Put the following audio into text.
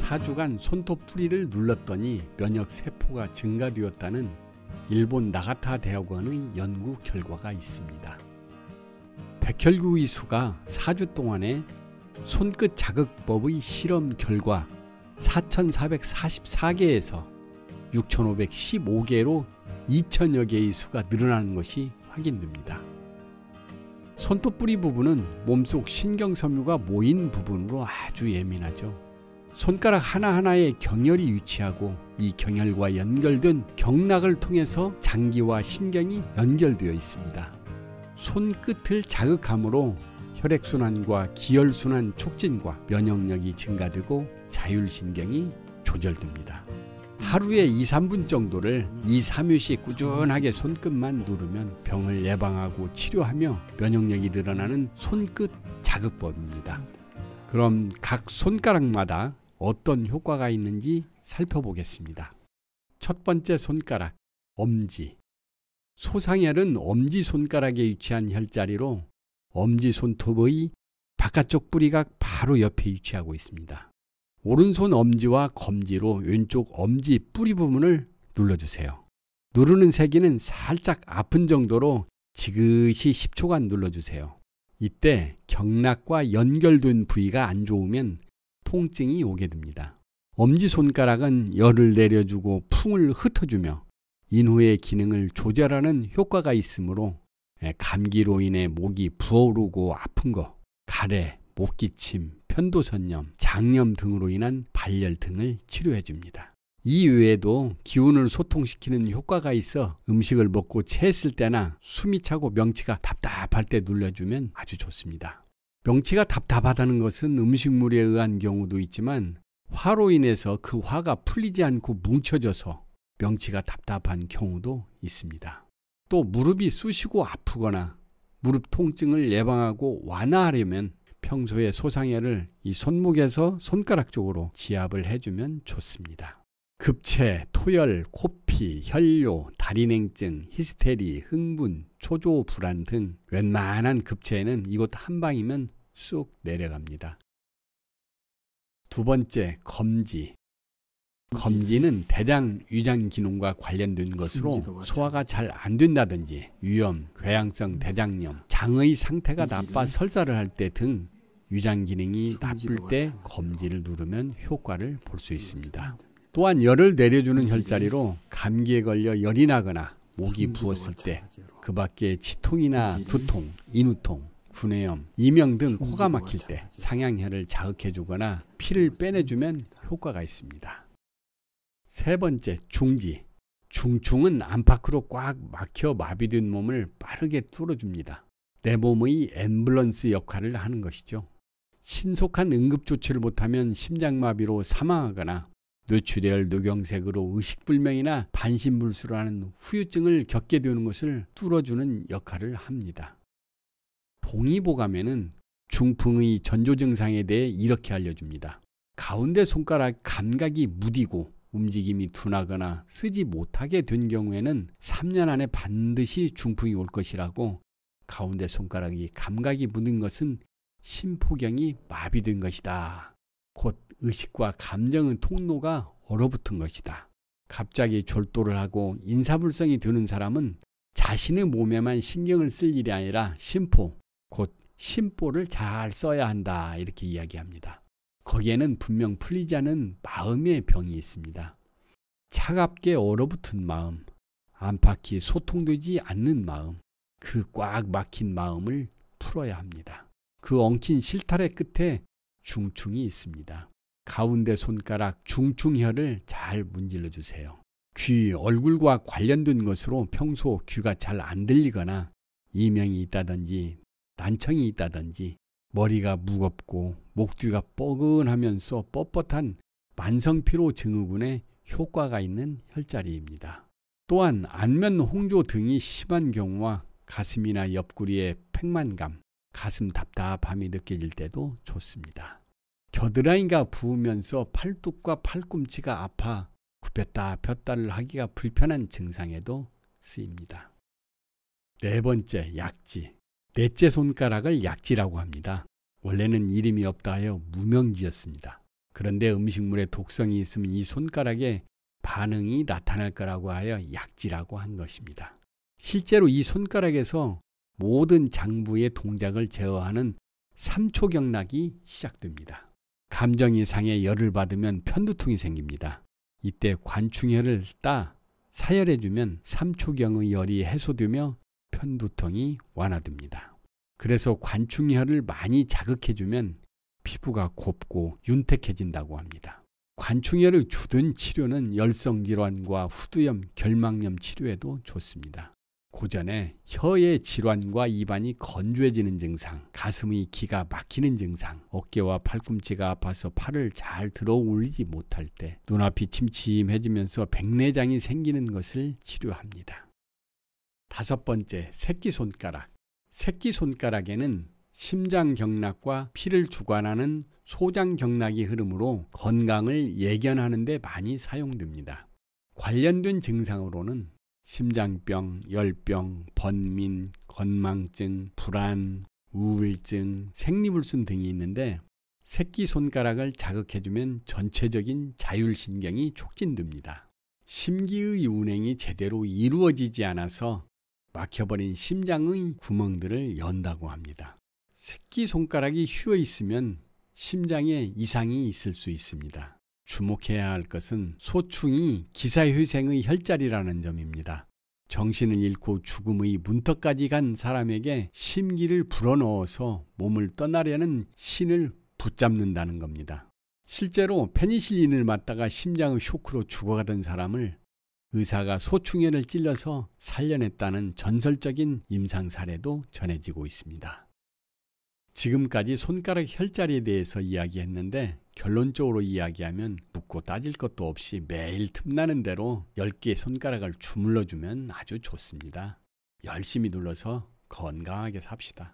4주간 손톱 뿌리를 눌렀더니 면역 세포가 증가되었다는 일본 나가타 대학원의 연구 결과가 있습니다. 백혈구 이수가 4주 동안에 손끝 자극법의 실험 결과 4,444개에서 6,515개로 2,000여 개의 수가 늘어나는 것이 확인됩니다. 손톱 뿌리 부분은 몸속 신경섬유가 모인 부분으로 아주 예민하죠. 손가락 하나하나에 경혈이 위치하고 이 경혈과 연결된 경락을 통해서 장기와 신경이 연결되어 있습니다. 손끝을 자극함으로 혈액순환과 기혈순환 촉진과 면역력이 증가되고 자율신경이 조절됩니다. 하루에 2~3분 정도를 2~3회씩 꾸준하게 손끝만 누르면 병을 예방하고 치료하며 면역력이 늘어나는 손끝 자극법입니다. 그럼 각 손가락마다 어떤 효과가 있는지 살펴보겠습니다. 첫 번째 손가락, 엄지. 소상혈은 엄지손가락에 위치한 혈자리로 엄지손톱의 바깥쪽 뿌리가 바로 옆에 위치하고 있습니다. 오른손 엄지와 검지로 왼쪽 엄지 뿌리 부분을 눌러주세요. 누르는 세기는 살짝 아픈 정도로 지그시 10초간 눌러주세요. 이때 경락과 연결된 부위가 안 좋으면 통증이 오게 됩니다. 엄지손가락은 열을 내려주고 풍을 흩어주며 인후의 기능을 조절하는 효과가 있으므로 감기로 인해 목이 부어오르고 아픈 거, 가래, 목기침, 편도선염, 장염 등으로 인한 발열 등을 치료해 줍니다. 이 외에도 기운을 소통시키는 효과가 있어 음식을 먹고 체했을 때나 숨이 차고 명치가 답답할 때 눌러주면 아주 좋습니다. 명치가 답답하다는 것은 음식물에 의한 경우도 있지만 화로 인해서 그 화가 풀리지 않고 뭉쳐져서 명치가 답답한 경우도 있습니다. 또 무릎이 쑤시고 아프거나 무릎 통증을 예방하고 완화하려면 평소에 소상혈을 이 손목에서 손가락 쪽으로 지압을 해주면 좋습니다. 급체, 토열, 코피, 혈뇨, 다리냉증, 히스테리, 흥분, 초조 불안 등 웬만한 급체에는 이곳 한 방이면 쑥 내려갑니다. 두 번째, 검지. 검지는 대장, 위장 기능과 관련된 것으로 소화가 잘 안 된다든지 위염, 궤양성 대장염, 장의 상태가 나빠 설사를 할 때 등 위장 기능이 나쁠 때 검지를 누르면 효과를 볼 수 있습니다. 또한 열을 내려주는 혈자리로 감기에 걸려 열이 나거나 목이 부었을 때 그 밖에 치통이나 두통, 인후통, 구내염, 이명 등 코가 막힐 때 상향혈을 자극해주거나 피를 빼내주면 효과가 있습니다. 세 번째, 중지. 중충은 안팎으로 꽉 막혀 마비된 몸을 빠르게 뚫어줍니다. 내 몸의 앰뷸런스 역할을 하는 것이죠. 신속한 응급조치를 못하면 심장마비로 사망하거나 뇌출혈, 뇌경색으로 의식불명이나 반신불수로 하는 후유증을 겪게 되는 것을 뚫어주는 역할을 합니다. 동의보감에는 중풍의 전조 증상에 대해 이렇게 알려줍니다. 가운데 손가락 감각이 무디고 움직임이 둔하거나 쓰지 못하게 된 경우에는 3년 안에 반드시 중풍이 올 것이라고, 가운데 손가락이 감각이 묻은 것은 심포경이 마비된 것이다. 곧 의식과 감정의 통로가 얼어붙은 것이다. 갑자기 졸도를 하고 인사불성이 드는 사람은 자신의 몸에만 신경을 쓸 일이 아니라 심포, 곧 심보를 잘 써야 한다, 이렇게 이야기합니다. 거기에는 분명 풀리지 않은 마음의 병이 있습니다. 차갑게 얼어붙은 마음, 안팎이 소통되지 않는 마음, 그 꽉 막힌 마음을 풀어야 합니다. 그 엉킨 실타래 끝에 중충이 있습니다. 가운데 손가락 중충혈을 잘 문질러 주세요. 귀, 얼굴과 관련된 것으로 평소 귀가 잘 안 들리거나 이명이 있다든지 난청이 있다든지 머리가 무겁고 목 뒤가 뻐근하면서 뻣뻣한 만성피로 증후군에 효과가 있는 혈자리입니다. 또한 안면 홍조 등이 심한 경우와 가슴이나 옆구리에 팽만감, 가슴 답답함이 느껴질 때도 좋습니다. 겨드랑이가 부으면서 팔뚝과 팔꿈치가 아파 굽혔다 폈다를 하기가 불편한 증상에도 쓰입니다. 네 번째, 약지. 넷째 손가락을 약지라고 합니다. 원래는 이름이 없다 하여 무명지였습니다. 그런데 음식물에 독성이 있으면 이 손가락에 반응이 나타날 거라고 하여 약지라고 한 것입니다. 실제로 이 손가락에서 모든 장부의 동작을 제어하는 3초 경락이 시작됩니다. 감정이 상해 열을 받으면 편두통이 생깁니다. 이때 관충혈을 따 사열해주면 3초경의 열이 해소되며 편두통이 완화됩니다. 그래서 관충혈을 많이 자극해주면 피부가 곱고 윤택해진다고 합니다. 관충혈의 주된 치료는 열성질환과 후두염, 결막염 치료에도 좋습니다. 고전에 혀의 질환과 입안이 건조해지는 증상, 가슴의 기가 막히는 증상, 어깨와 팔꿈치가 아파서 팔을 잘 들어 올리지 못할 때, 눈앞이 침침해지면서 백내장이 생기는 것을 치료합니다. 5번째, 새끼손가락. 새끼손가락에는 심장경락과 피를 주관하는 소장경락이 흐르므로 건강을 예견하는 데 많이 사용됩니다. 관련된 증상으로는 심장병, 열병, 번민, 건망증, 불안, 우울증, 생리불순 등이 있는데 새끼손가락을 자극해주면 전체적인 자율신경이 촉진됩니다. 심기의 운행이 제대로 이루어지지 않아서 막혀버린 심장의 구멍들을 연다고 합니다. 새끼손가락이 휘어 있으면 심장에 이상이 있을 수 있습니다. 주목해야 할 것은 소충이 기사회생의 혈자리라는 점입니다. 정신을 잃고 죽음의 문턱까지 간 사람에게 심기를 불어넣어서 몸을 떠나려는 신을 붙잡는다는 겁니다. 실제로 페니실린을 맞다가 심장의 쇼크로 죽어가던 사람을 의사가 소충혈을 찔러서 살려냈다는 전설적인 임상 사례도 전해지고 있습니다. 지금까지 손가락 혈자리에 대해서 이야기했는데 결론적으로 이야기하면 묻고 따질 것도 없이 매일 틈나는 대로 10개의 손가락을 주물러주면 아주 좋습니다. 열심히 눌러서 건강하게 삽시다.